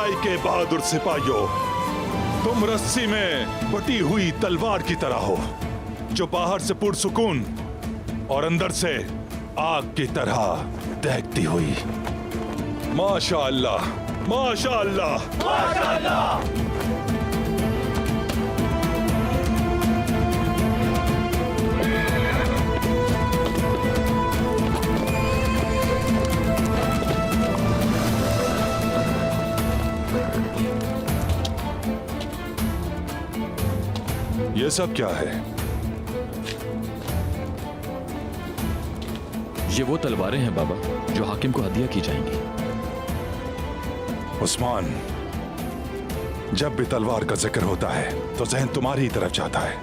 लड़ाई के बहादुर सिपाहियों, तुम रस्सी में बटी हुई तलवार की तरह हो, जो बाहर से पुरसुकून और अंदर से आग की तरह दहकती हुई। माशाअल्लाह, माशाअल्लाह, माशाअल्लाह। ये सब क्या है? ये वो तलवारें हैं बाबा, जो हाकिम को हदिया की जाएंगी। उस्मान, जब भी तलवार का जिक्र होता है तो जहन तुम्हारी ही तरफ जाता है।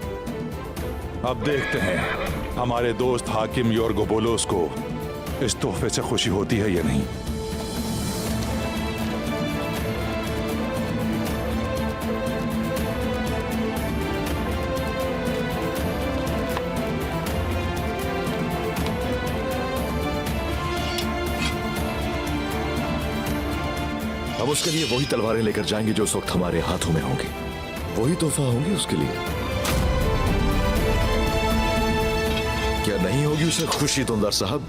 अब देखते हैं हमारे दोस्त हाकिम योर्गो बोलोस को इस तोहफे से खुशी होती है या नहीं। अब उसके लिए वही तलवारें लेकर जाएंगे जो उस वक्त हमारे हाथों में होंगी। वही तोहफा होंगी उसके लिए। क्या नहीं होगी उसे खुशी तुंदर साहब?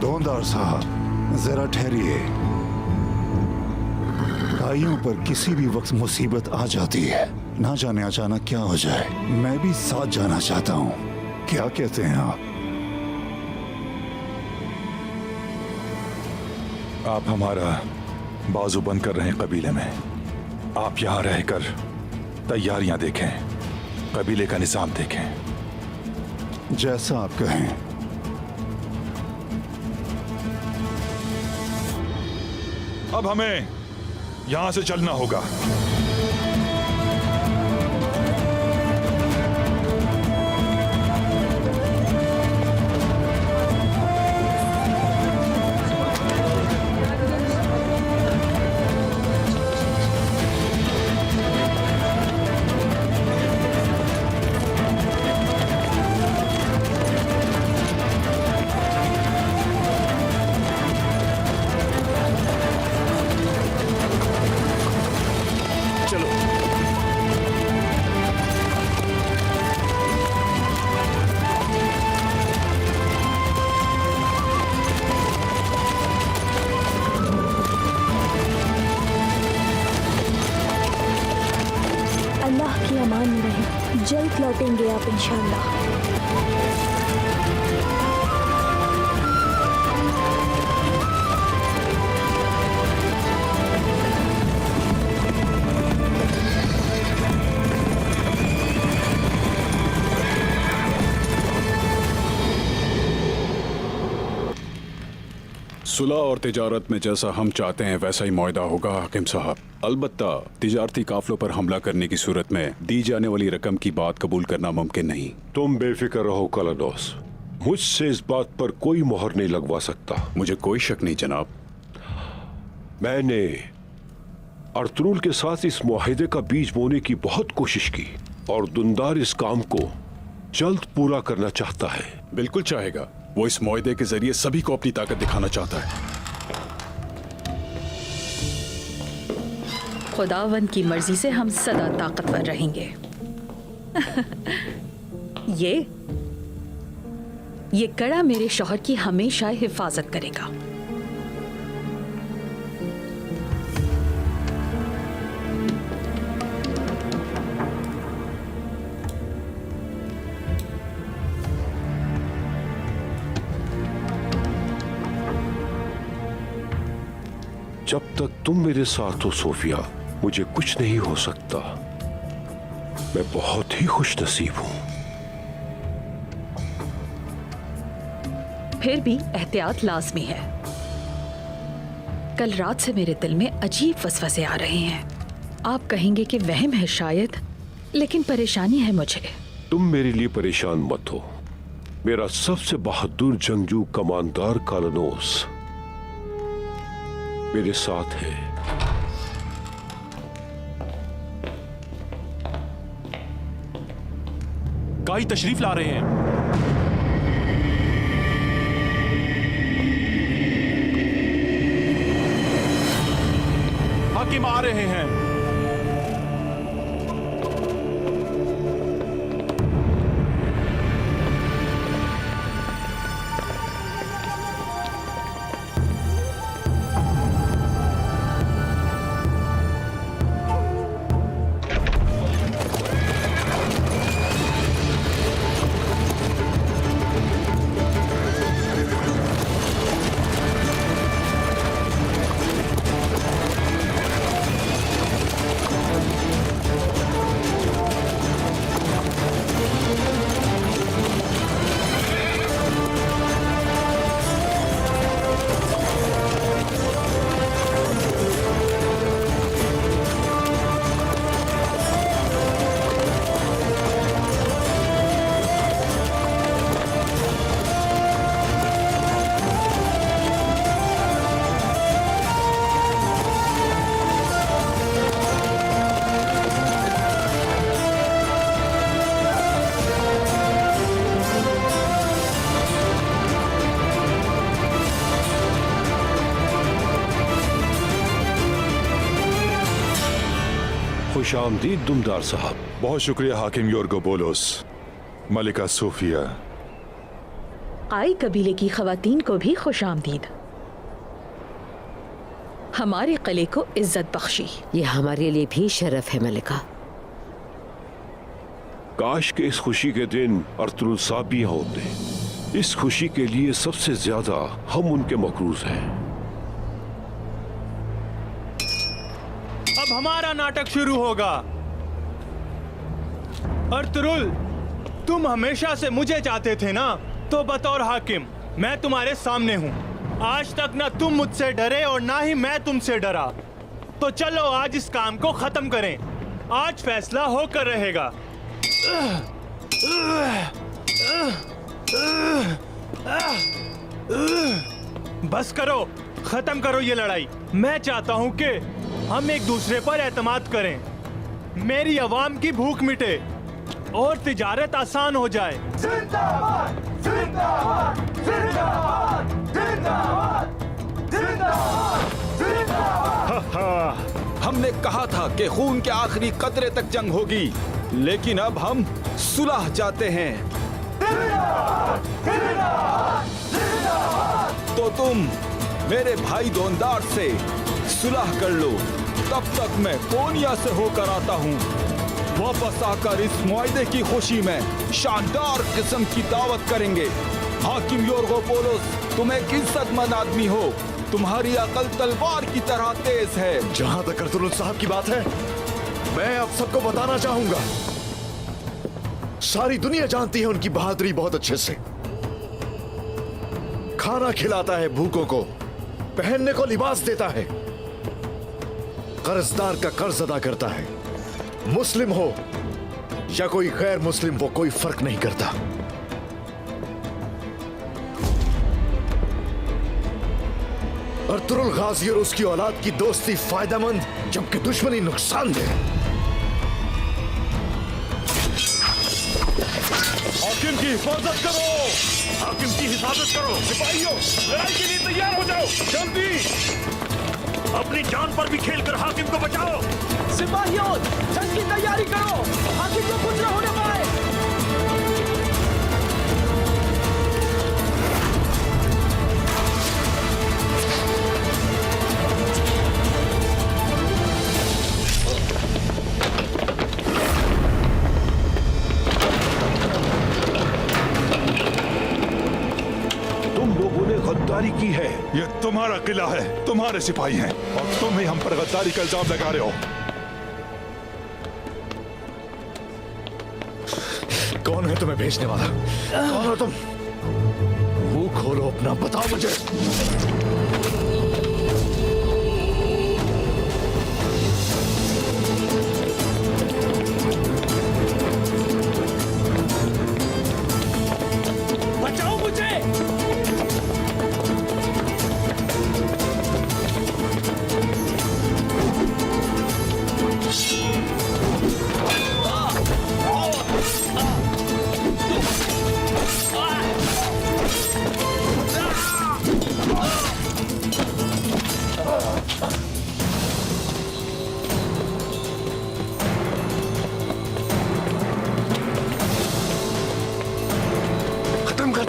दोंदार साहब, जरा ठहरिए। भाइयों पर किसी भी वक्त मुसीबत आ जाती है, ना जाने अचानक क्या हो जाए। मैं भी साथ जाना चाहता हूँ। क्या कहते हैं आप? आप हमारा बाजू बंद कर रहे हैं कबीले में। आप यहां रहकर तैयारियां देखें, कबीले का निजाम देखें। जैसा आप कहें। अब हमें यहां से चलना होगा। जल्द लौटेंगे आप इंशाअल्लाह। सुलह और तिजारत में जैसा हम चाहते हैं वैसा ही मुआहदा होगा हाकिम साहब। अलबत्ता तिजारती काफलों पर हमला करने की सूरत में दी जाने वाली रकम की बात कबूल करना मुमकिन नहीं। तुम बेफिक्र रहो कलानोस, मुझसे इस बात पर कोई मोहर नहीं लगवा सकता। मुझे कोई शक नहीं जनाब। मैंने अर्तुरुल के साथ इस मुआहिदे का बीज बोने की बहुत कोशिश की और दुंदार इस काम को जल्द पूरा करना चाहता है। बिल्कुल चाहेगा। वो इस मुआहिदे के जरिए सभी को अपनी ताकत दिखाना चाहता है। खुदावंद की मर्जी से हम सदा ताकतवर रहेंगे। ये कड़ा मेरे शौहर की हमेशा हिफाजत करेगा। जब तक तुम मेरे साथ हो सोफिया, मुझे कुछ नहीं हो सकता। मैं बहुत ही खुश नसीब हूं। फिर भी एहतियात लाजमी है। कल रात से मेरे दिल में अजीब वसवसे आ रहे हैं। आप कहेंगे कि वहम है शायद, लेकिन परेशानी है मुझे। तुम मेरे लिए परेशान मत हो। मेरा सबसे बहादुर जंगजू कमांडर कालानोस मेरे साथ है। काई तशरीफ ला रहे हैं। हाकिम आ रहे हैं। खुश आमदीद दुमदार साहब। बहुत शुक्रिया हाकिम योर्गो बोलोस, मलिका सोफिया। काई कबीले की खवातीन को भी खुश आमदीद। हमारे किले को इज्जत बख्शी। ये हमारे लिए भी शरफ है मलिका। काश के इस खुशी के दिन अर्तुल साहब भी यहाँ होते। इस खुशी के लिए सबसे ज्यादा हम उनके मकरूज हैं। अब हमारा नाटक शुरू होगा। अर्तुल, तुम हमेशा से मुझे चाहते थे ना, तो बतौर हाकिम मैं तुम्हारे सामने हूँ। आज तक ना तुम मुझसे डरे और ना ही मैं तुमसे डरा। तो चलो आज इस काम को खत्म करें। आज फैसला होकर रहेगा। बस करो, खत्म करो ये लड़ाई। मैं चाहता हूँ कि हम एक दूसरे पर एतमाद करें, मेरी अवाम की भूख मिटे और तिजारत आसान हो जाए। जिंदाबाद, जिंदाबाद, जिंदाबाद, जिंदाबाद, जिंदाबाद, जिंदाबाद। हमने कहा था कि खून के आखिरी कतरे तक जंग होगी, लेकिन अब हम सुलह चाहते हैं। जिंदाबाद, जिंदाबाद, जिंदाबाद। तो तुम मेरे भाई दोनदार से सुलह कर लो, तब तक मैं कोनिया से होकर आता हूँ। वापस आकर इस मुआहदे की खुशी में शानदार किस्म की दावत करेंगे। हाकिम योर्गो पोलोस, तुम एक इज्जतमंद आदमी हो। तुम्हारी अकल तलवार की तरह तेज है। जहां तक अर्तुल साहब की बात है, मैं अब सबको बताना चाहूंगा, सारी दुनिया जानती है उनकी बहादुरी बहुत अच्छे से। खाना खिलाता है भूखों को, पहनने को लिबास देता है, कर्जदार का कर्ज अदा करता है। मुस्लिम हो या कोई गैर मुस्लिम, वो कोई फर्क नहीं करता। अर्तुल गाजी और उसकी औलाद की दोस्ती फायदेमंद, जबकि दुश्मनी नुकसानदेह। हाकिम की हिफाजत करो, हाकिम की हिफाजत करो। सिपाहियों, लड़ाई के लिए तैयार हो जाओ, जल्दी। अपनी जान पर भी खेलकर हाकिम को बचाओ। सिपाहियों, जंग की तैयारी करो, हाकिम को कुछ न होने पाए। गद्दारी की है। ये तुम्हारा किला है, तुम्हारे सिपाही हैं और तुम ही हम पर गद्दारी का इल्जाम लगा रहे हो। कौन है तुम्हें भेजने वाला? कौन हो तुम? मुंह खोलो अपना, बताओ मुझे। बचाओ मुझे।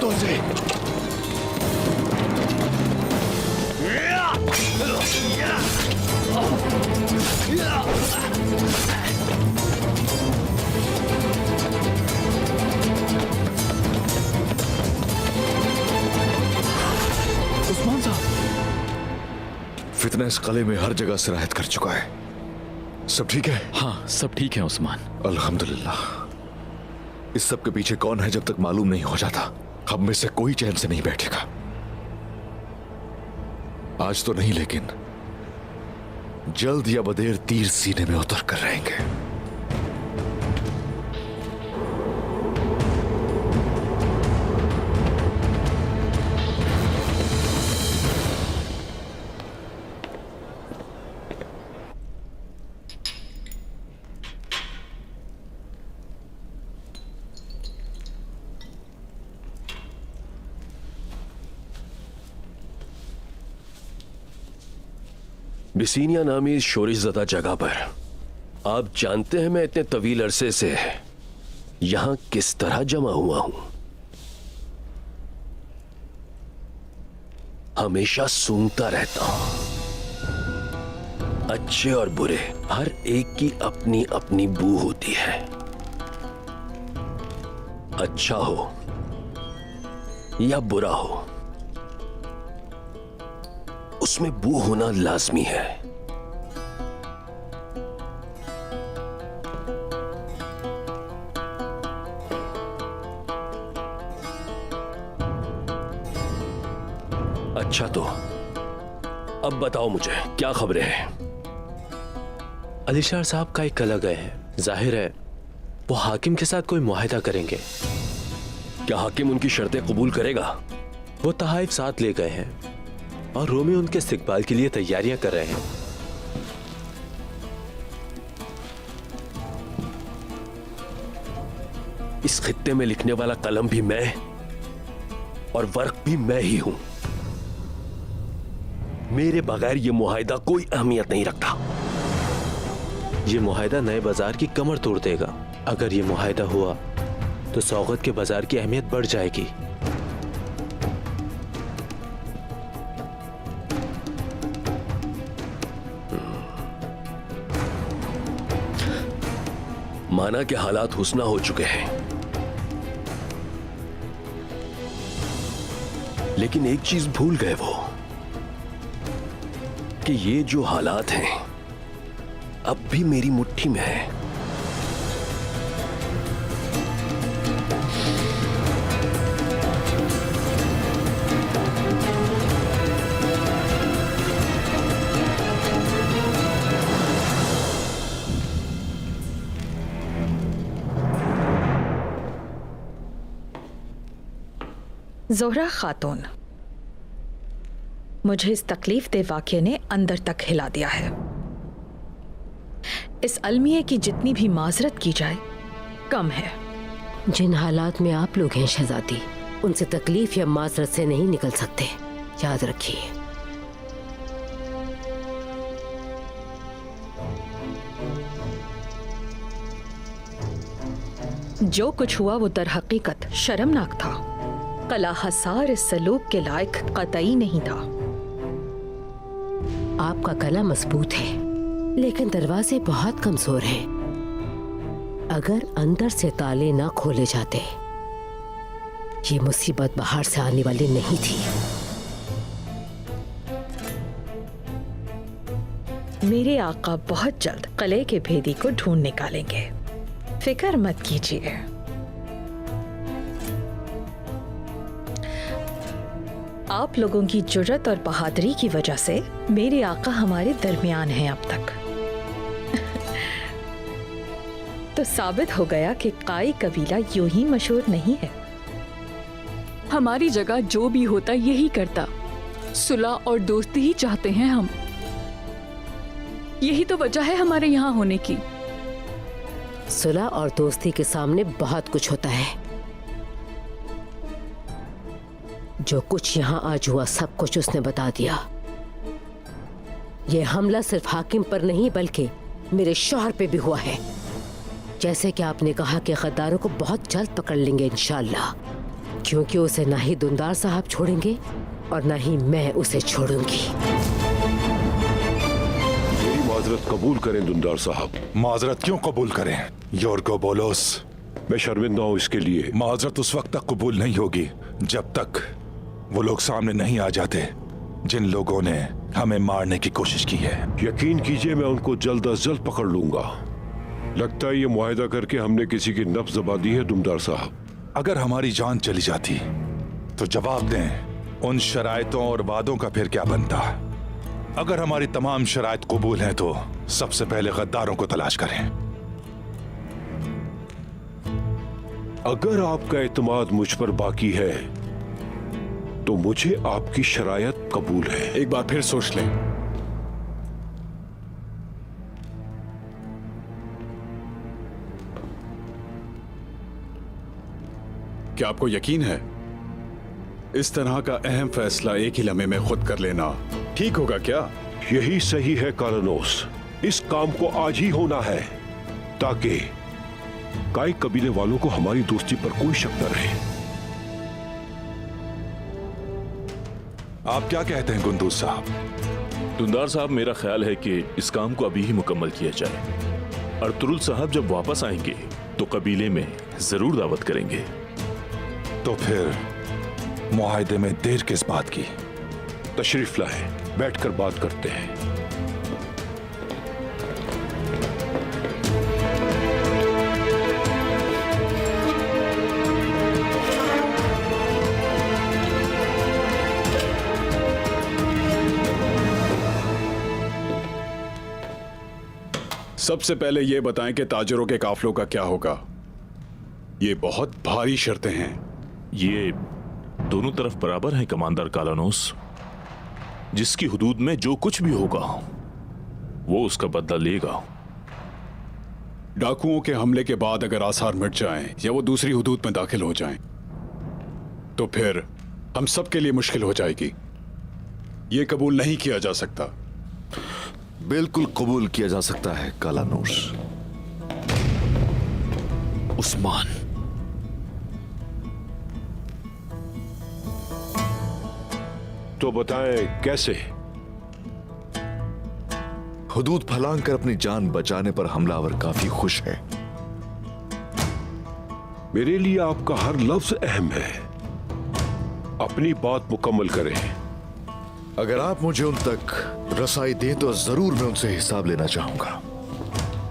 हाथों से। उस्मान साहब, फितना इस किले में हर जगह सिरायत कर चुका है। सब ठीक है? हाँ सब ठीक है उस्मान। अल्हम्दुलिल्लाह। इस सब के पीछे कौन है जब तक मालूम नहीं हो जाता, हम में से कोई चैन से नहीं बैठेगा। आज तो नहीं, लेकिन जल्द या बदेर तीर सीने में उतर कर रहेंगे। बिसीनिया नामी इस शोरिशज़दा जगह पर आप जानते हैं मैं इतने तवील अरसे से यहां किस तरह जमा हुआ हूं। हमेशा सूंघता रहता हूं। अच्छे और बुरे हर एक की अपनी अपनी बू होती है। अच्छा हो या बुरा हो, उसमें बू होना लाजमी है। अच्छा तो अब बताओ मुझे क्या खबरें हैं? अलीशार साहब का एक कला गए हैं। जाहिर है वो हाकिम के साथ कोई मुआहिदा करेंगे। क्या हाकिम उनकी शर्तें कबूल करेगा? वो तहाइफ साथ ले गए हैं और रोमी उनके इस्तिकबाल के लिए तैयारियां कर रहे हैं। इस खित्ते में लिखने वाला कलम भी मैं और वर्क भी मैं ही हूं। मेरे बगैर यह मुआहिदा कोई अहमियत नहीं रखता। ये मुआहिदा नए बाजार की कमर तोड़ देगा। अगर ये मुआहिदा हुआ तो सौगत के बाजार की अहमियत बढ़ जाएगी। माना के हालात हुस्ना हो चुके हैं, लेकिन एक चीज भूल गए वो कि ये जो हालात हैं अब भी मेरी मुट्ठी में है। ज़ोहरा खातून, मुझे इस तकलीफ दे वाक़ये ने अंदर तक हिला दिया है। इस अलमिये की जितनी भी माजरत की जाए कम है। जिन हालात में आप लोग हैं शहजादी, उनसे तकलीफ या माजरत से नहीं निकल सकते, याद रखिए। जो कुछ हुआ वो दर हकीकत शर्मनाक था। कला हसार इस सलूक के लायक कतई नहीं था। आपका कला मजबूत है, लेकिन दरवाजे बहुत कमजोर हैं। अगर अंदर से ताले ना खोले जाते, ये मुसीबत बाहर से आने वाली नहीं थी। मेरे आका बहुत जल्द किले के भेदी को ढूंढ निकालेंगे, फिक्र मत कीजिए। आप लोगों की जुर्रत और बहादुरी की वजह से मेरे आका हमारे दरमियान हैं अब तक। तो साबित हो गया कि काई कबीला यूं ही मशहूर नहीं है। हमारी जगह जो भी होता यही करता। सुलह और दोस्ती ही चाहते हैं हम। यही तो वजह है हमारे यहाँ होने की। सुलह और दोस्ती के सामने बहुत कुछ होता है। जो कुछ यहाँ आज हुआ सब कुछ उसने बता दिया। यह हमला सिर्फ हाकिम पर नहीं बल्कि मेरे शौहर पे भी हुआ है। जैसे कि आपने कहा कि गद्दारों को बहुत जल्द पकड़ लेंगे इंशाअल्लाह। क्योंकि उसे ना ही दुंदार साहब छोड़ेंगे और ना ही मैं उसे छोड़ूंगी। मेरी माजरत कबूल करें दुंदार साहब। माजरत क्यों कबूल करें योर्गो बोलोस? मैं शर्मिंदा हूं इसके लिए। माजरत उस वक्त तक कबूल नहीं होगी जब तक वो लोग सामने नहीं आ जाते जिन लोगों ने हमें मारने की कोशिश की है। यकीन कीजिए मैं उनको जल्द अज जल्द पकड़ लूंगा। लगता है ये मुआहदा करके हमने किसी की नब्ज दबा दी है दुमदार साहब। अगर हमारी जान चली जाती तो जवाब दें, उन शराइतों और वादों का फिर क्या बनता? अगर हमारी तमाम शराइत कबूल हैं तो सबसे पहले गद्दारों को तलाश करें। अगर आपका एतमाद मुझ पर बाकी है तो मुझे आपकी शरायत कबूल है। एक बार फिर सोच लें। क्या आपको यकीन है इस तरह का अहम फैसला एक ही लम्हे में खुद कर लेना ठीक होगा क्या? यही सही है कारानोस। इस काम को आज ही होना है ताकि काई कबीले वालों को हमारी दोस्ती पर कोई शक न रहे। आप क्या कहते हैं गुंदूज साहब? दुंदार साहब, मेरा ख्याल है कि इस काम को अभी ही मुकम्मल किया जाए। अर्तुरुल साहब जब वापस आएंगे तो कबीले में जरूर दावत करेंगे। तो फिर मुआहदे में देर किस बात की? तशरीफ लाए, बैठकर बात करते हैं। सबसे पहले यह बताएं कि ताजरों के काफिलों का क्या होगा। ये बहुत भारी शर्तें हैं। ये दोनों तरफ बराबर हैं कमांडर कालानोस। जिसकी हुदूद में जो कुछ भी होगा वो उसका बदला लेगा। डाकुओं के हमले के बाद अगर आसार मिट जाएं या वो दूसरी हुदूद में दाखिल हो जाएं तो फिर हम सब के लिए मुश्किल हो जाएगी। ये कबूल नहीं किया जा सकता। बिल्कुल कबूल किया जा सकता है कालानोस। उस्मान, तो बताएं कैसे? हुदूद फलांग कर अपनी जान बचाने पर हमलावर काफी खुश है। मेरे लिए आपका हर लफ्ज अहम है। अपनी बात मुकम्मल करें। अगर आप मुझे उन तक रसाई दें तो जरूर मैं उनसे हिसाब लेना चाहूंगा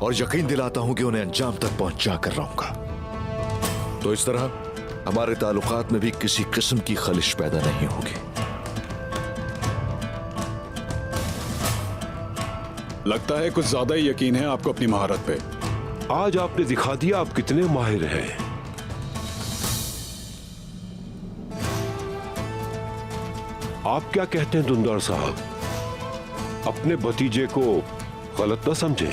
और यकीन दिलाता हूं कि उन्हें अंजाम तक पहुंचा कर रहूंगा। तो इस तरह हमारे ताल्लुकात में भी किसी किस्म की खलिश पैदा नहीं होगी। लगता है कुछ ज्यादा ही यकीन है आपको अपनी महारत पे। आज आपने दिखा दिया आप कितने माहिर हैं। आप क्या कहते हैं दुंदार साहब? अपने भतीजे को गलत न समझे।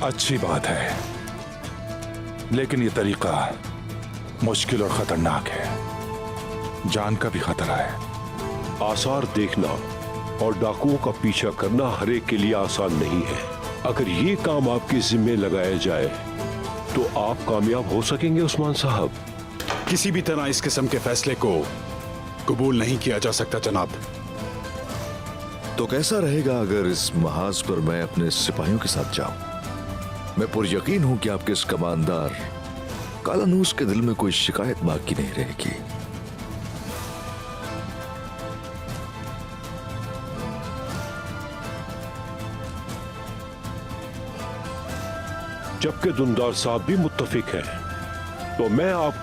अच्छी बात है, लेकिन यह तरीका मुश्किल और खतरनाक है। जान का भी खतरा है। आसार देखना और डाकुओं का पीछा करना हर एक के लिए आसान नहीं है। अगर ये काम आपके जिम्मे लगाया जाए तो आप कामयाब हो सकेंगे उस्मान साहब। किसी भी तरह इस किस्म के फैसले को कबूल नहीं किया जा सकता जनाब। तो कैसा रहेगा अगर इस महाज पर मैं अपने सिपाहियों के साथ जाऊं? मैं पुरयकीन हूं कि आपके इस कमांडर कालानूस के दिल में कोई शिकायत बाकी नहीं रहेगी। जबकि दुंदार साहब भी मुत्तफिक हैं तो मैं आपको